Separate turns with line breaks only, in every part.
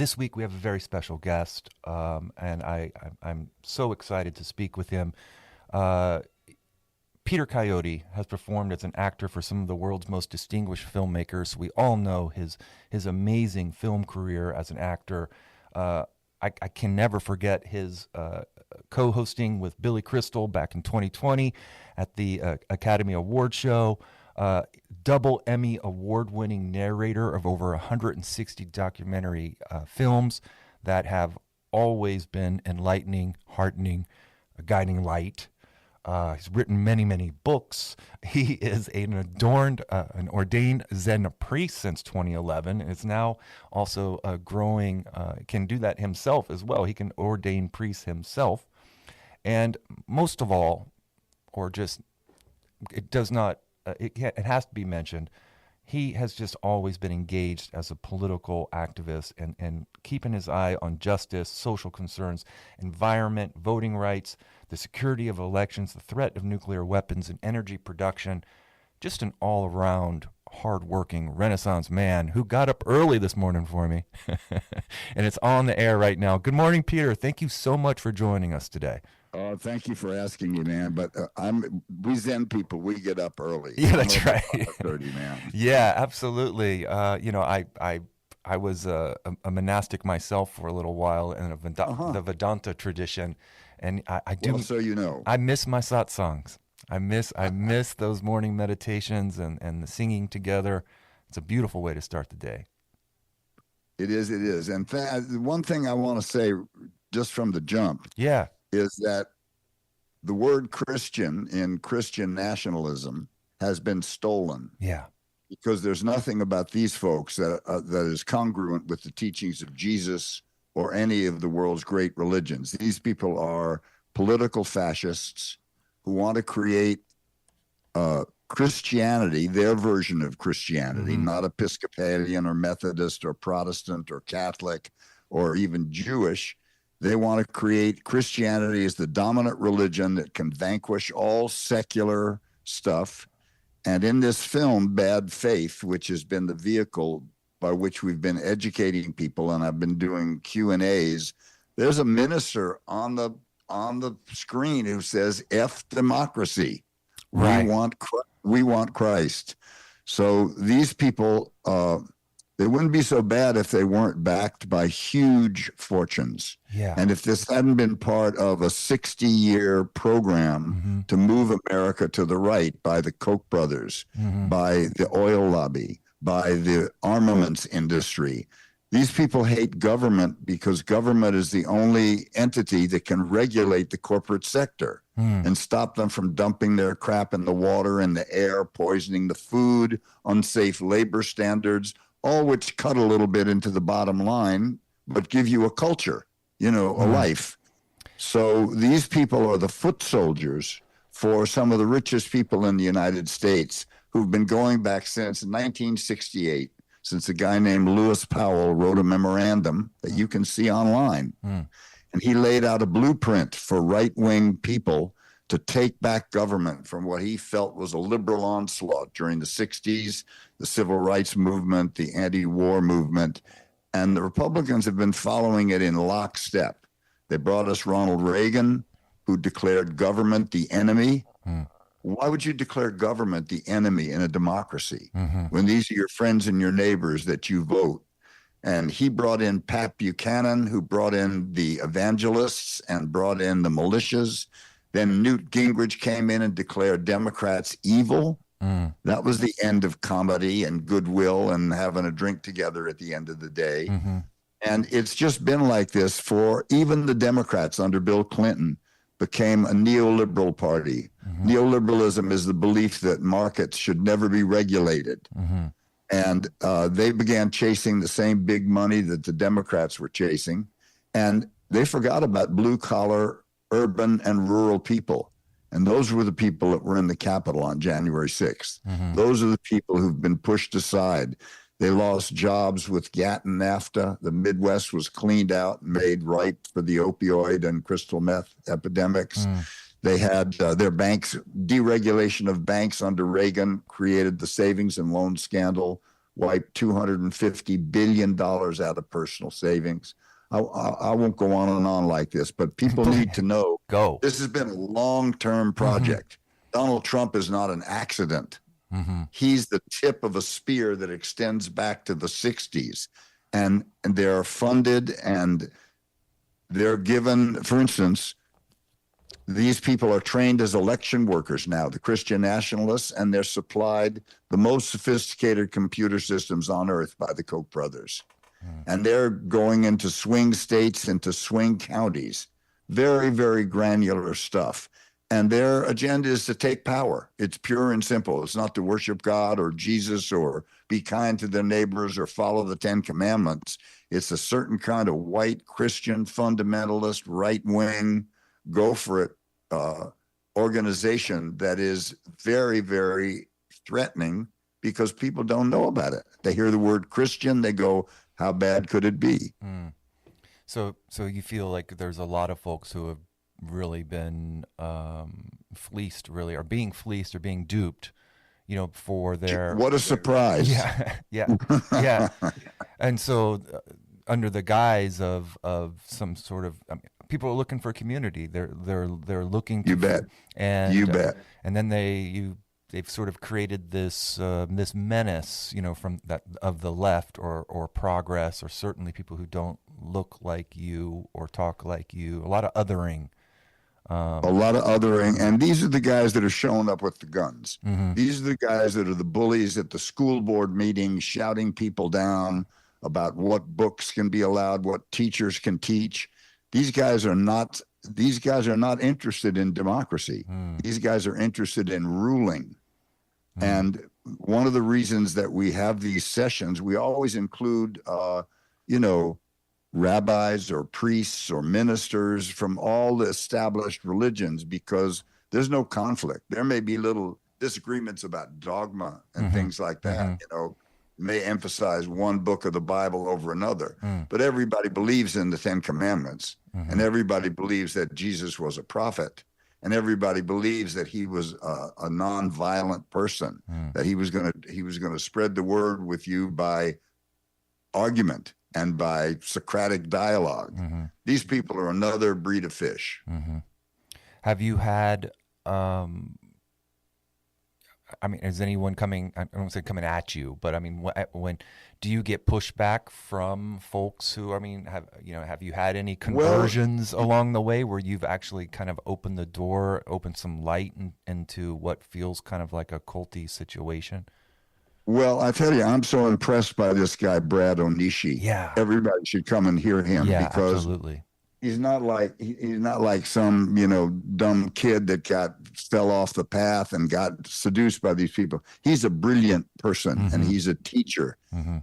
This week we have a very special guest, and I'm so excited to speak with him. Uh, Peter Coyote has performed as an actor for some of the world's most distinguished filmmakers. We all know his amazing film career as an actor. I can never forget his co-hosting with Billy Crystal back in 2020 at the Academy Award show. Double Emmy award-winning narrator of over 160 documentary films that have always been enlightening, heartening, a guiding light. He's written many, many books. He is an ordained Zen priest since 2011, and is now also growing, can do that himself as well. He can ordain priests himself. And most of all, or just, it does not, it has to be mentioned, he has just always been engaged as a political activist and keeping his eye on justice, social concerns, environment, voting rights, the security of elections, the threat of nuclear weapons and energy production. Just an all-around, hard-working Renaissance man who got up early this morning for me. And it's on the air right now. Good morning, Peter. Thank you so much for joining us today.
Oh, thank you for asking me, man. But we Zen people, we get up early.
Yeah, that's right.
5:30, man.
Yeah, absolutely. I was a monastic myself for a little while in the Vedanta tradition, and I do.
Well, so you know,
I miss my satsangs. I miss those morning meditations and the singing together. It's a beautiful way to start the day.
It is. And one thing I want to say just from the jump, is that the word Christian in Christian nationalism has been stolen.
Yeah.
Because there's nothing about these folks that is congruent with the teachings of Jesus or any of the world's great religions. These people are political fascists who want to create Christianity, their version of Christianity, not Episcopalian or Methodist or Protestant or Catholic or even Jewish. They want to create Christianity as the dominant religion that can vanquish all secular stuff. And in this film, Bad Faith, which has been the vehicle by which we've been educating people, and I've been doing Q&As, there's a minister on the screen who says, F democracy.
Right.
We want Christ. So these people, they wouldn't be so bad if they weren't backed by huge fortunes.
Yeah.
And if this hadn't been part of a 60-year program to move America to the right by the Koch brothers, by the oil lobby, by the armaments industry. These people hate government because government is the only entity that can regulate the corporate sector and stop them from dumping their crap in the water and the air, poisoning the food, unsafe labor standards, all which cut a little bit into the bottom line, but give you a culture, a life. So these people are the foot soldiers for some of the richest people in the United States who've been going back since 1968, since a guy named Lewis Powell wrote a memorandum that you can see online. And he laid out a blueprint for right-wing people to take back government from what he felt was a liberal onslaught during the 60s, the civil rights movement, the anti-war movement. And the Republicans have been following it in lockstep. They brought us Ronald Reagan, who declared government the enemy. Why would you declare government the enemy in a democracy when these are your friends and your neighbors that you vote? And he brought in Pat Buchanan, who brought in the evangelists and brought in the militias. Then Newt Gingrich came in and declared Democrats evil. That was the end of comedy and goodwill and having a drink together at the end of the day. And it's just been like this for even the Democrats under Bill Clinton became a neoliberal party. Neoliberalism is the belief that markets should never be regulated. And they began chasing the same big money that the Democrats were chasing. And they forgot about blue-collar, urban, and rural people. And those were the people that were in the Capitol on January 6th. Those are the people who've been pushed aside. They lost jobs with GATT and NAFTA. The Midwest was cleaned out and made ripe for the opioid and crystal meth epidemics. They had their banks, deregulation of banks under Reagan created the savings and loan scandal. wiped $250 billion out of personal savings. I won't go on like this, but people need to know this has been a long-term project. Donald Trump is not an accident. He's the tip of a spear that extends back to the 60s. And they're funded and they're given, for instance, these people are trained as election workers now, the Christian Nationalists, and they're supplied the most sophisticated computer systems on earth by the Koch brothers. And they're going into swing states, into swing counties, very, very granular stuff. And their agenda is to take power. It's pure and simple. It's not to worship God or Jesus or be kind to their neighbors or follow the 10 Commandments. It's a certain kind of white Christian fundamentalist, right-wing, go for it organization that is very, very threatening because people don't know about it. They hear the word Christian, they go, how bad could it be?
So you feel like there's a lot of folks who have really been fleeced, really, or being fleeced or being duped, for their...
What a surprise.
Yeah. And so under the guise of some sort of... people are looking for community. They're looking to...
You bet.
And
you bet.
And then they've sort of created this this menace, from that of the left or progress, or certainly people who don't look like you or talk like you. A lot of othering.
And these are the guys that are showing up with the guns. These are the guys that are the bullies at the school board meetings, shouting people down about what books can be allowed, what teachers can teach. These guys are not interested in democracy. These guys are interested in ruling. And one of the reasons that we have these sessions, we always include, rabbis or priests or ministers from all the established religions, because there's no conflict. There may be little disagreements about dogma and things like that, may emphasize one book of the Bible over another, but everybody believes in the 10 Commandments, and everybody believes that Jesus was a prophet, and everybody believes that he was a nonviolent person, that he was going to spread the word with you by argument and by Socratic dialogue. These people are another breed of fish.
Have you had, is anyone coming, I don't say coming at you, but when do you get pushback from folks who, have you had any conversions along the way where you've actually kind of opened the door, opened some light into what feels kind of like a culty situation?
Well, I tell you, I'm so impressed by this guy, Brad Onishi.
Yeah.
Everybody should come and hear him, because
absolutely.
He's not like some, dumb kid that fell off the path and got seduced by these people. He's a brilliant person, and he's a teacher.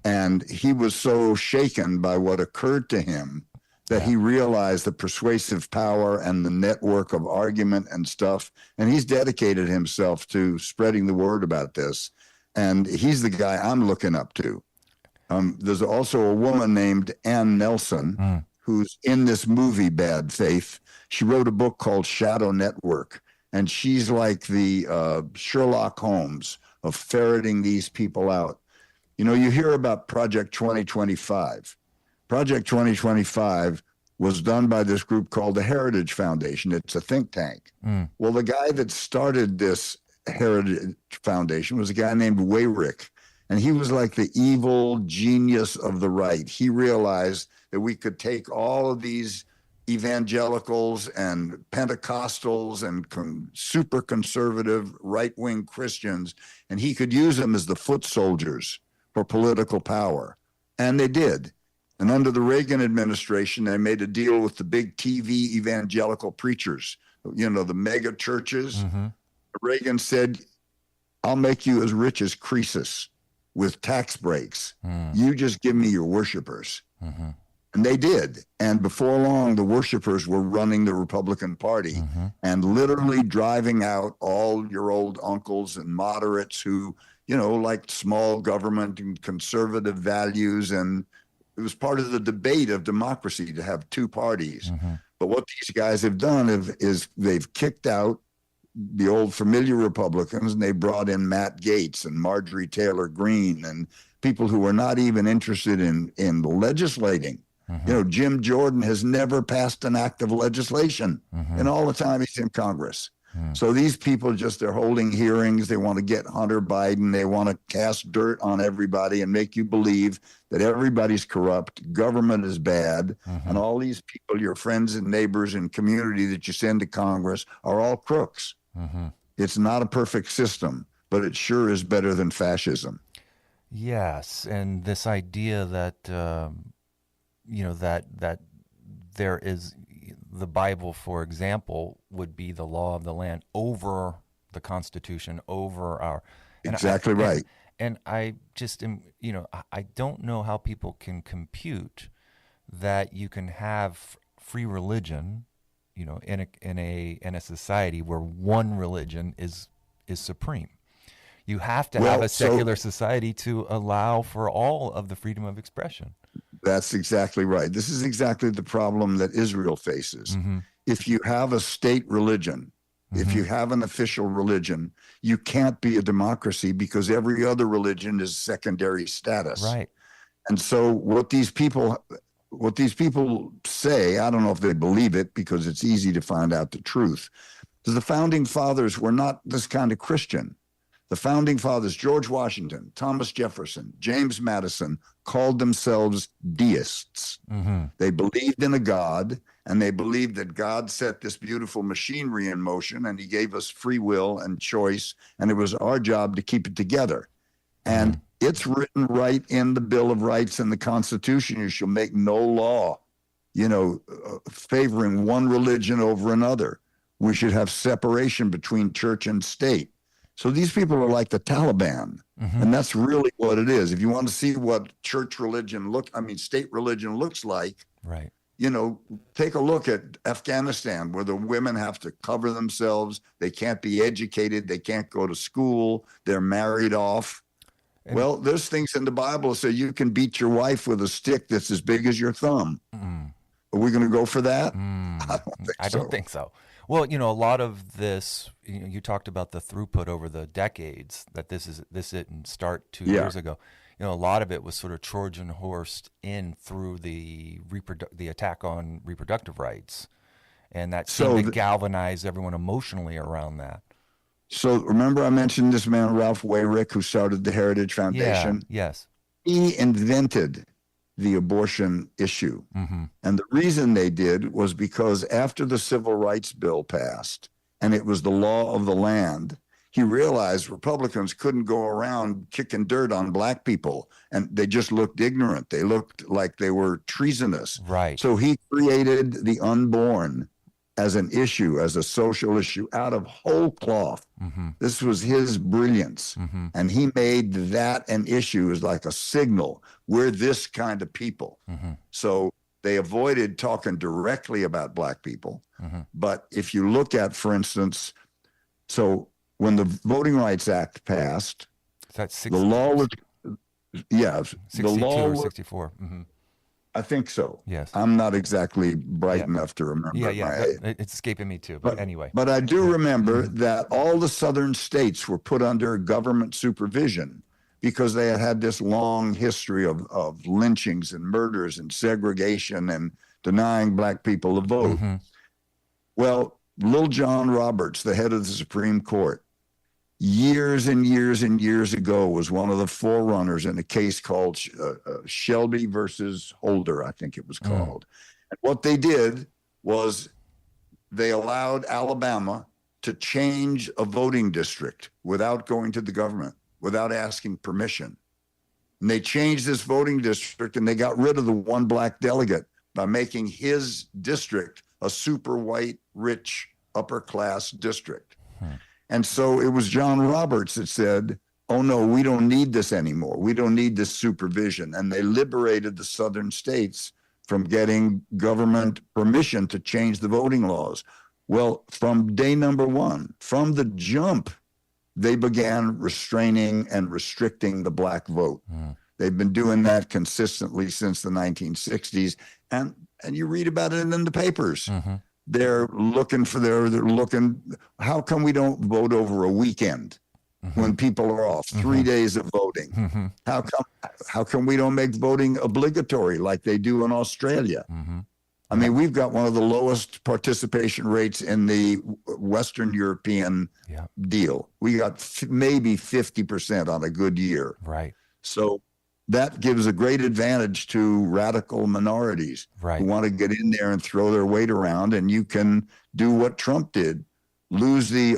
And he was so shaken by what occurred to him that he realized the persuasive power and the network of argument and stuff. And he's dedicated himself to spreading the word about this. And he's the guy I'm looking up to. There's also a woman named Ann Nelson, who's in this movie, Bad Faith. She wrote a book called Shadow Network, and she's like the Sherlock Holmes of ferreting these people out. You hear about Project 2025. Project 2025 was done by this group called the Heritage Foundation. It's a think tank. Well, the guy that started this Heritage Foundation was a guy named Wayrick, and he was like the evil genius of the right. He realized that we could take all of these evangelicals and Pentecostals and super conservative right-wing Christians, and he could use them as the foot soldiers for political power. And they did. And under the Reagan administration, they made a deal with the big TV evangelical preachers, the mega churches. Reagan said, I'll make you as rich as Croesus with tax breaks. You just give me your worshipers. And they did. And before long, the worshipers were running the Republican Party and literally driving out all your old uncles and moderates who, liked small government and conservative values. And it was part of the debate of democracy to have two parties. But what these guys have done is they've kicked out the old familiar Republicans, and they brought in Matt Gaetz and Marjorie Taylor Greene and people who are not even interested in legislating. You know, Jim Jordan has never passed an act of legislation in all the time he's in Congress. So these people just, they're holding hearings. They want to get Hunter Biden. They want to cast dirt on everybody and make you believe that everybody's corrupt, government is bad, and all these people, your friends and neighbors and community that you send to Congress, are all crooks. It's not a perfect system, but it sure is better than fascism.
Yes, and this idea that you know, that there is, the Bible, for example, would be the law of the land over the Constitution, over our.
Exactly right.
And I just am, you know, I don't know how people can compute that you can have free religion, you know, in a society where one religion is supreme. You have to have a secular society to allow for all of the freedom of expression.
That's exactly right. This is exactly the problem that Israel faces. If you have a state religion, if you have an official religion, you can't be a democracy because every other religion is secondary status.
Right.
And so what these people say, I don't know if they believe it because it's easy to find out the truth. The founding fathers were not this kind of Christian. The founding fathers, George Washington, Thomas Jefferson, James Madison, called themselves deists. They believed in a God, and they believed that God set this beautiful machinery in motion, and he gave us free will and choice, and it was our job to keep it together. And it's written right in the Bill of Rights and the Constitution. You shall make no law, you know, favoring one religion over another. We should have separation between church and state. So these people are like the Taliban, and that's really what it is. If you want to see what state religion looks like,
right?
You know, take a look at Afghanistan, where the women have to cover themselves. They can't be educated. They can't go to school. They're married off. Well, there's things in the Bible that say you can beat your wife with a stick that's as big as your thumb. Are we going to go for that? I don't think so.
Well, you know, a lot of this, you talked about the throughput over the decades, that this didn't start 2 years ago. You know, a lot of it was sort of Trojan horsed in through the attack on reproductive rights, and that seemed to galvanize everyone emotionally around that.
So remember I mentioned this man, Ralph Weyrich, who started the Heritage Foundation?
Yeah, yes.
He invented the abortion issue. And the reason they did was because after the Civil Rights Bill passed, and it was the law of the land, he realized Republicans couldn't go around kicking dirt on black people, and they just looked ignorant. They looked like they were treasonous.
Right.
So he created the unborn as an issue, as a social issue, out of whole cloth. This was his brilliance. And he made that an issue, as like a signal. We're this kind of people. So they avoided talking directly about black people. But if you look at, for instance, so when the Voting Rights Act passed, the law was,
62
the law
or
was,
64.
I think so.
Yes.
I'm not exactly bright enough to remember.
It's escaping me too, but anyway.
But I do remember that all the southern states were put under government supervision because they had this long history of lynchings and murders and segregation and denying black people the vote. Well, Lil John Roberts, the head of the Supreme Court, years and years and years ago was one of the forerunners in a case called Shelby versus Holder, I think it was called. And what they did was they allowed Alabama to change a voting district without going to the government, without asking permission. And they changed this voting district, and they got rid of the one black delegate by making his district a super white, rich, upper class district. And so it was John Roberts that said, oh no, we don't need this anymore. We don't need this supervision. And they liberated the southern states from getting government permission to change the voting laws. Well, from day number one, from the jump, they began restraining and restricting the black vote. They've been doing that consistently since the 1960s. And you read about it in the papers. They're looking, how come we don't vote over a weekend? when people are off, 3 days of voting. How come we don't make voting obligatory like they do in Australia? I mean, we've got one of the lowest participation rates in the Western European deal. We got maybe 50% on a good year.
Right.
So that gives a great advantage to radical minorities who want to get in there and throw their weight around. And you can do what Trump did, lose the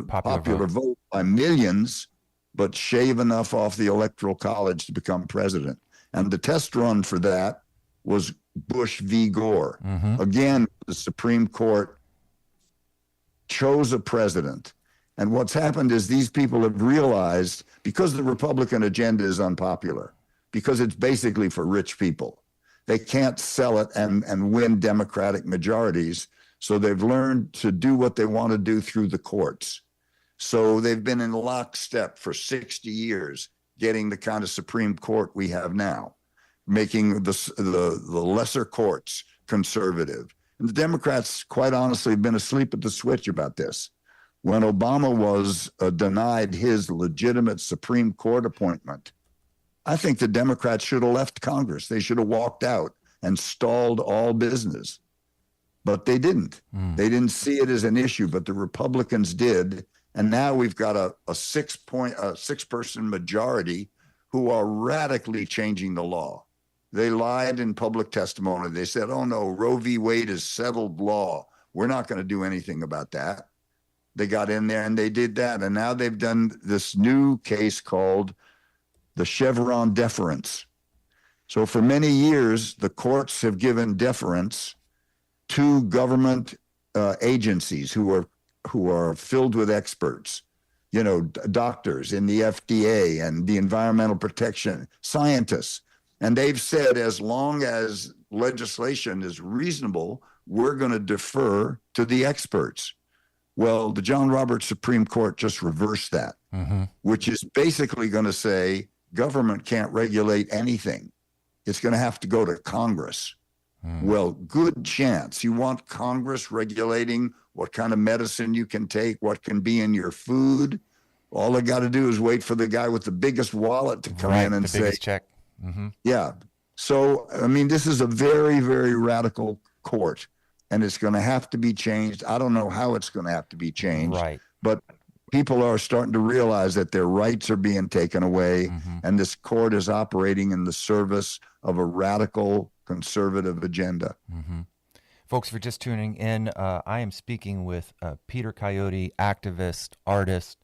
popular vote by millions, but shave enough off the electoral college to become president. And the test run for that was Bush v. Gore. Again, the Supreme Court chose a president. And what's happened is these people have realized, because the Republican agenda is unpopular, because it's basically for rich people, they can't sell it and win Democratic majorities. So they've learned to do what they want to do through the courts. So they've been in lockstep for 60 years, getting the kind of Supreme Court we have now, making the lesser courts conservative. And the Democrats, quite honestly, have been asleep at the switch about this. When Obama was denied his legitimate Supreme Court appointment, I think the Democrats should have left Congress. They should have walked out and stalled all business. But they didn't. They didn't see it as an issue, but the Republicans did. And now we've got a six-person majority who are radically changing the law. They lied in public testimony. They said, oh no, Roe v. Wade is settled law. We're not going to do anything about that. They got in there and they did that. And now they've done this new case called the Chevron deference. So for many years, the courts have given deference to government agencies who are filled with experts, you know, doctors in the FDA and the environmental protection, scientists. And they've said, as long as legislation is reasonable, we're going to defer to the experts. Well, the John Roberts Supreme Court just reversed that, which is basically going to say government can't regulate anything. It's going to have to go to Congress. Well, good chance. You want Congress regulating what kind of medicine you can take, what can be in your food. All they got to do is wait for the guy with the biggest wallet to come in and
the
say,
biggest check.
Yeah. So, I mean, this is a very, very radical court, and it's going to have to be changed. I don't know how it's going to have to be changed, but people are starting to realize that their rights are being taken away, and this court is operating in the service of a radical conservative agenda.
Folks, if you're just tuning in, I am speaking with Peter Coyote, activist, artist,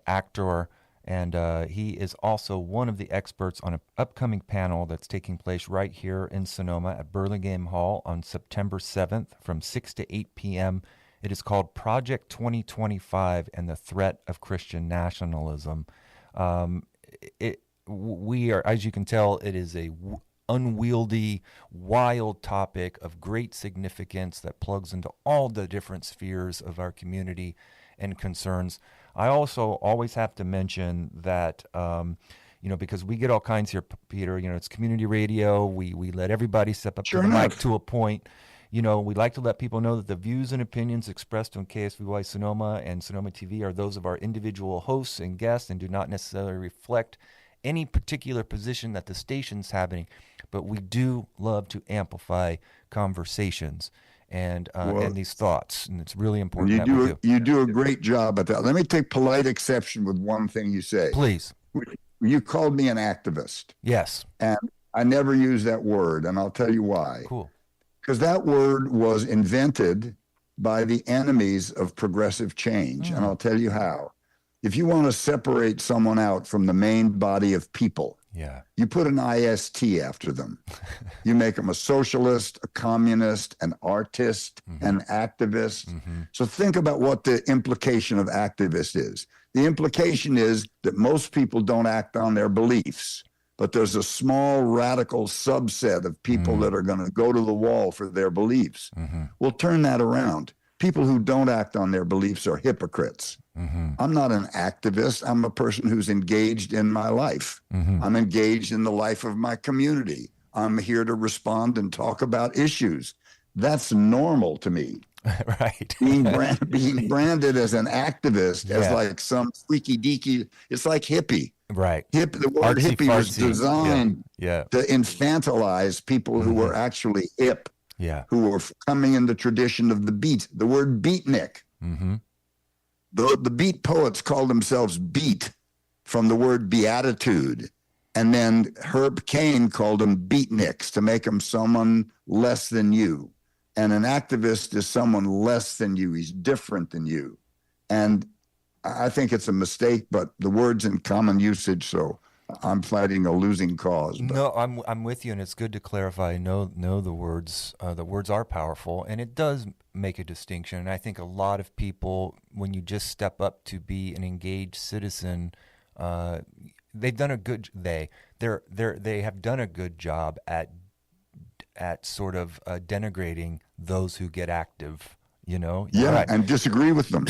actor, and he is also one of the experts on an upcoming panel that's taking place right here in Sonoma at Burlingame Hall on September 7th from 6 to 8 p.m. It is called Project 2025 and the Threat of Christian Nationalism. We are, as you can tell, it is a unwieldy, wild topic of great significance that plugs into all the different spheres of our community and concerns. I also always have to mention that, because we get all kinds here, Peter, it's community radio. We let everybody step up to the mic to a point. We like to let people know that the views and opinions expressed on KSVY Sonoma and Sonoma TV are those of our individual hosts and guests and do not necessarily reflect any particular position that the station's having, but we do love to amplify conversations and these thoughts, and it's really important.
You do a great job at that. Let me take polite exception with one thing you say.
Please.
You called me an activist.
Yes.
And I never use that word, and I'll tell you why.
Cool.
Because that word was invented by the enemies of progressive change, and I'll tell you how. If you want to separate someone out from the main body of people, you put an IST after them. You make them a socialist, a communist, an artist, an activist. So think about what the implication of activist is. The implication is that most people don't act on their beliefs, but there's a small radical subset of people that are going to go to the wall for their beliefs. We'll turn that around. People who don't act on their beliefs are hypocrites. I'm not an activist. I'm a person who's engaged in my life. I'm engaged in the life of my community. I'm here to respond and talk about issues. That's normal to me.
Right.
Being branded as an activist, as
Yeah.
like some freaky deaky. It's like hippie.
Right.
The word
Artsy
hippie was
fartsy. Yeah.
designed
Yeah.
to infantilize people who were actually hip,
Yeah.
who were coming in the tradition of the beat. The word beatnik.
Mm-hmm.
The beat poets called themselves beat from the word beatitude. And then Herb Cain called them beatniks to make them someone less than you. And an activist is someone less than you. He's different than you. And I think it's a mistake, but the word's in common usage, so I'm fighting a losing cause. But.
No, I'm with you, and it's good to clarify. No, the words. The words are powerful, and it does make a distinction. And I think a lot of people, when you just step up to be an engaged citizen, they've done a good. They have done a good job at sort of denigrating those who get active. You know.
Yeah,
right.
And disagree with them.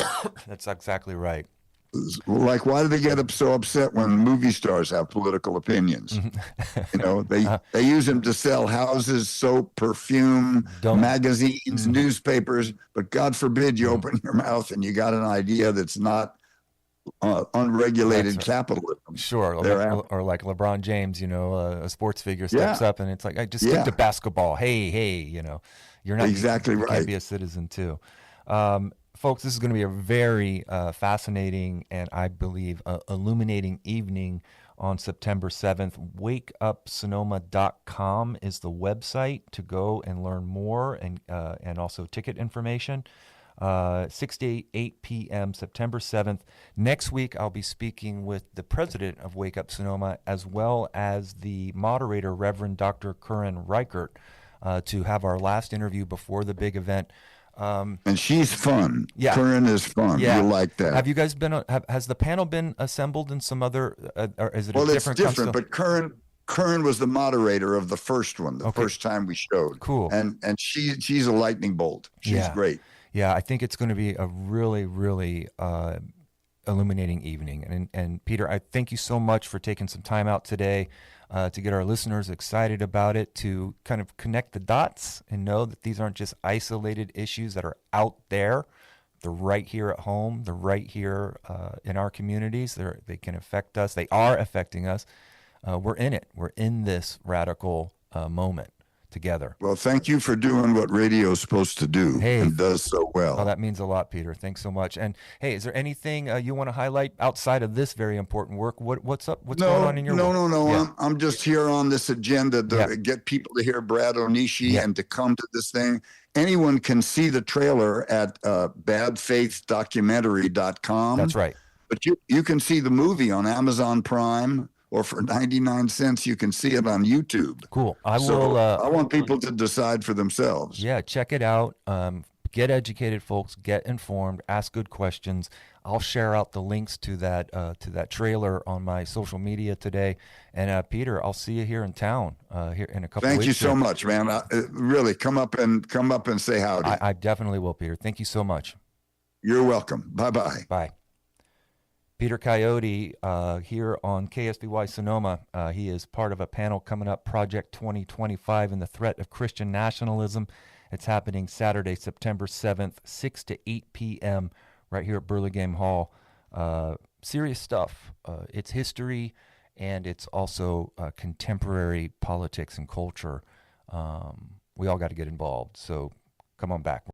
That's exactly right.
Like, why do they get so upset when movie stars have political opinions? You know, they use them to sell houses, soap, perfume, magazines, newspapers. But God forbid you open your mouth and you got an idea that's not unregulated capitalism.
Sure, or like LeBron James, you know, a sports figure steps up and it's like, I just stick to basketball. Hey, you know, you're not
exactly
you
right.
Can't be a citizen too. Folks, this is going to be a very fascinating and I believe illuminating evening on September 7th. WakeUpSonoma.com is the website to go and learn more and also ticket information. 6 to 8 p.m. September 7th. Next week, I'll be speaking with the president of Wake Up Sonoma as well as the moderator, Reverend Dr. Curran Reichert, to have our last interview before the big event.
And she's fun.
Yeah.
Curran is fun.
Yeah.
You like that.
Have you guys been, has the panel been assembled in some other, or is it
well,
a different?
It's different, but Curran was the moderator of the first one, the first time we showed.
Cool.
And she's a lightning bolt. She's great.
Yeah, I think it's going to be a really, really illuminating evening. And Peter, I thank you so much for taking some time out today to get our listeners excited about it, to kind of connect the dots and know that these aren't just isolated issues that are out there. They're right here at home. They're right here in our communities. They can affect us. They are affecting us. We're in it. We're in this radical moment together.
Well, thank you for doing what radio is supposed to do and does so well.
Oh, that means a lot, Peter. Thanks so much. And hey, is there anything you want to highlight outside of this very important work? What's up? What's going on in your work?
No. Yeah. I'm just here on this agenda to get people to hear Brad Onishi and to come to this thing. Anyone can see the trailer at badfaithdocumentary.com.
That's right.
But you can see the movie on Amazon Prime, or for 99 cents, you can see it on YouTube.
Cool. I
want people to decide for themselves.
Yeah, check it out. Get educated, folks. Get informed. Ask good questions. I'll share out the links to that trailer on my social media today. And Peter, I'll see you here in town here in a couple weeks.
Thank you so much, man. Really, come up and say howdy.
I definitely will, Peter. Thank you so much.
You're welcome. Bye-bye.
Bye. Peter Coyote here on KSVY Sonoma. He is part of a panel coming up, Project 2025 and the Threat of Christian Nationalism. It's happening Saturday, September 7th, 6 to 8 p.m. right here at Burlingame Hall. Serious stuff. It's history, and it's also contemporary politics and culture. We all got to get involved, so come on back.